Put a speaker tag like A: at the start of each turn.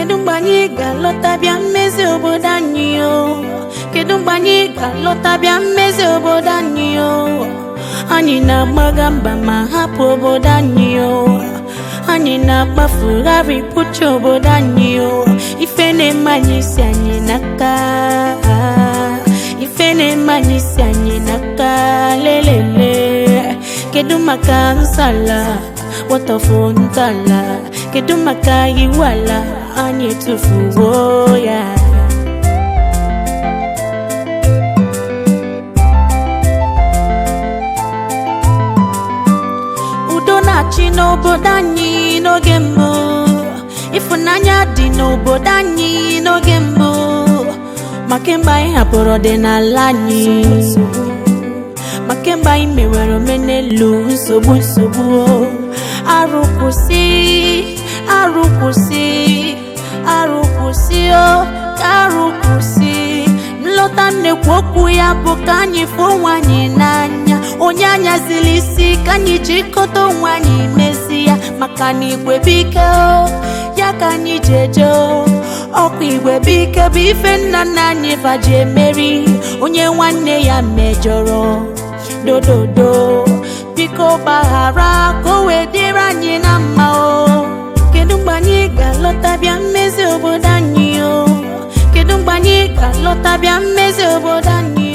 A: Kedu mgbe anyị ga-alọta bịa mmezi obodo anyị o? Kedu mgbe anyị ga-alọta bịa mmezi obodo anyị o? Anyị na-agbaga mba ma hapụ obodo anyị o. Anyị na-agbafugharị pụcha obodo anyị o. Ife na-eme anyị si anyị n'aka, ife na-eme anyị si anyị n'aka, lelele. Kedu maka nsala waterfall ntala? Kedu maka iwu ala anyị etufuo ya? Udo na-achị n'obodo anyị n'oge mbụ, ịfụnanya dị n'obodo anyị n'oge mbụ, ma kemgbe anyị hapụrụ ọdịnala anyị, ma kemgbe anyị mewere omenelu nsogbu arụ kwụsị, arụ kwụsị, arụ kwụsị o, arụ kwụsị. Nlọta nnekwu okwu ya bụ ka anyị fụ onwe anyị n'anya, onye anyazili isi ka anyị jikọta onwe anyị mezi ya, maka na igwe bike o, ya ka anyị jeje o. Ọkwa igwe bike bụ ife nna nna anyị faji emeri onye nwanne ya mejọrọ. Dododo biko gbaghara ka o wee dịrị anyị na mma o. Kedu mgbe anyị ga-alọta bịa mmezi obodo anyị o? Kedu mgbe anyị ga-alọta bịa mmezi obodo anyị?